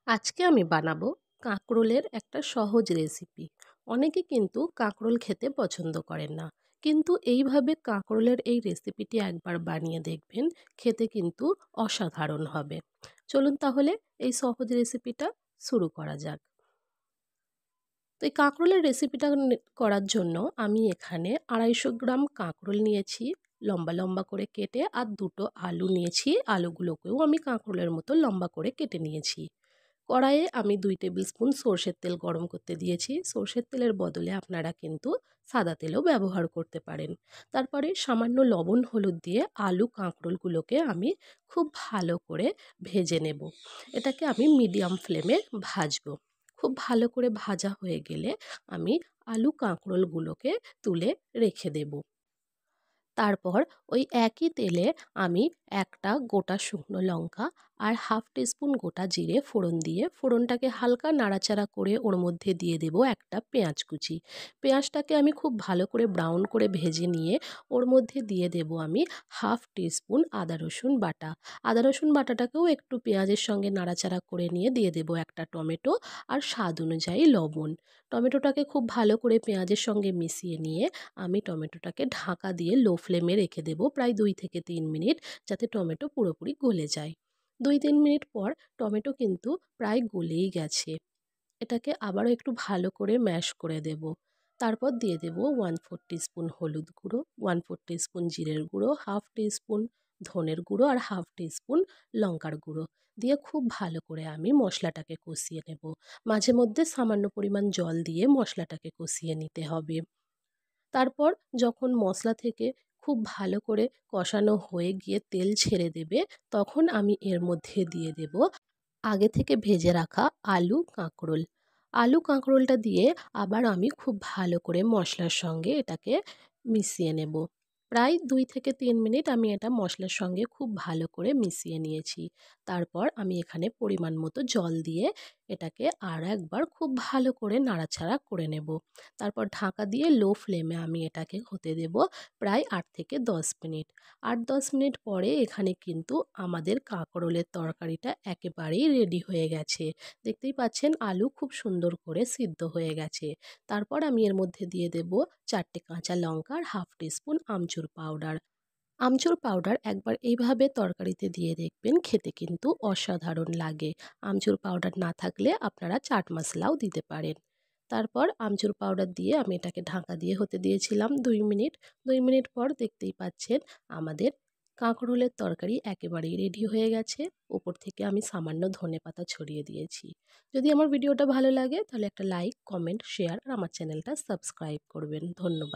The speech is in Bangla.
আজকে আমি বানাবো কাঁকরোলের একটা সহজ রেসিপি। অনেকে কিন্তু কাঁকরোল খেতে পছন্দ করেন না, কিন্তু এইভাবে কাঁকরোলের এই রেসিপিটি একবার বানিয়ে দেখবেন, খেতে কিন্তু অসাধারণ হবে। চলুন তাহলে এই সহজ রেসিপিটা শুরু করা যাক। তো এই কাঁকরোলের রেসিপিটা করার জন্য আমি এখানে 250 গ্রাম কাঁকরোল নিয়েছি লম্বা লম্বা করে কেটে, আর দুটো আলু নিয়েছি। আলুগুলোকেও আমি কাঁকরোলের মতো লম্বা করে কেটে নিয়েছি। কড়াইয়ে আমি 2 টেবিল স্পুন সর্ষের তেল গরম করতে দিয়েছি। সর্ষের তেলের বদলে আপনারা কিন্তু সাদা তেলও ব্যবহার করতে পারেন। তারপরে সামান্য লবণ হলুদ দিয়ে আলু কাঁকরোলগুলোকে আমি খুব ভালো করে ভেজে নেব। এটাকে আমি মিডিয়াম ফ্লেমে ভাজবো। খুব ভালো করে ভাজা হয়ে গেলে আমি আলু কাঁকরোলগুলোকে তুলে রেখে দেব। তারপর ওই একই তেলে আমি একটা গোটা শুকনো লঙ্কা আর হাফ টিস্পুন গোটা জিরে ফোড়ন দিয়ে ফোড়নটাকে হালকা নাড়াচাড়া করে ওর মধ্যে দিয়ে দেব একটা পেঁয়াজ কুচি। পেঁয়াজটাকে আমি খুব ভালো করে ব্রাউন করে ভেজে নিয়ে ওর মধ্যে দিয়ে দেব আমি হাফ টিস্পুন আদা রসুন বাটা। আদা রসুন বাটাটাকেও একটু পেঁয়াজের সঙ্গে নাড়াচাড়া করে নিয়ে দিয়ে দেব একটা টমেটো আর স্বাদ অনুযায়ী লবণ। টমেটোটাকে খুব ভালো করে পেঁয়াজের সঙ্গে মিশিয়ে নিয়ে আমি টমেটোটাকে ঢাকা দিয়ে লো ফ্লেমে রেখে দেব প্রায় 2 থেকে 3 মিনিট, যাতে টমেটো পুরোপুরি গলে যায়। 2-3 মিনিট পর টমেটো কিন্তু প্রায় গলেই গেছে। এটাকে আবারও একটু ভালো করে ম্যাশ করে দেব। তারপর দিয়ে দেব 1/4 টিস্পুন হলুদ গুঁড়ো, 1/4 টিস্পুন জিরের গুঁড়ো, হাফ টিস্পুন ধনের গুঁড়ো আর হাফ টিস্পুন লঙ্কার গুঁড়ো দিয়ে খুব ভালো করে আমি মশলাটাকে কষিয়ে নেব। মাঝে মধ্যে সামান্য পরিমাণ জল দিয়ে মশলাটাকে কষিয়ে নিতে হবে। তারপর যখন মশলা থেকে খুব ভালো করে কষানো হয়ে গিয়ে তেল ছেড়ে দেবে, তখন আমি এর মধ্যে দিয়ে দেব আগে থেকে ভেজে রাখা আলু কাঁকরোল। আলু কাঁকরোলটা দিয়ে আবার আমি খুব ভালো করে মশলার সঙ্গে এটাকে মিশিয়ে নেব। প্রায় 2 থেকে 3 মিনিট আমি এটা মশলার সঙ্গে খুব ভালো করে মিশিয়ে নিয়েছি। তারপর আমি এখানে পরিমাণ মতো জল দিয়ে এটাকে আর একবার খুব ভালো করে নাড়াচাড়া করে নেব। তারপর ঢাকা দিয়ে লো ফ্লেমে আমি এটাকে হতে দেব প্রায় 8 থেকে 10 মিনিট। 8-10 মিনিট পরে এখানে কিন্তু আমাদের কাঁকরোলের তরকারিটা একেবারেই রেডি হয়ে গেছে। দেখতেই পাচ্ছেন আলু খুব সুন্দর করে সিদ্ধ হয়ে গেছে। তারপর আমি এর মধ্যে দিয়ে দেব 4টে কাঁচা লঙ্কা আর হাফ টিস্পুন আমচুর পাউডার। আমচুর পাউডার একবার এইভাবে তরকারিতে দিয়ে দেখবেন, খেতে কিন্তু অসাধারণ লাগে। আমচুর পাউডার না থাকলে আপনারা চাট মশলাও দিতে পারেন। তারপর আমচুর পাউডার দিয়ে আমি এটাকে ঢাকা দিয়ে হতে দিয়েছিলাম 2 মিনিট। 2 মিনিট পর দেখতেই পাচ্ছেন আমাদের কাঁকরোলের তরকারি একেবারেই রেডি হয়ে গেছে। উপর থেকে আমি সামান্য ধনেপাতা ছড়িয়ে দিয়েছি। যদি আমার ভিডিওটা ভালো লাগে তাহলে একটা লাইক, কমেন্ট, শেয়ার আর আমার চ্যানেলটা সাবস্ক্রাইব করবেন। ধন্যবাদ।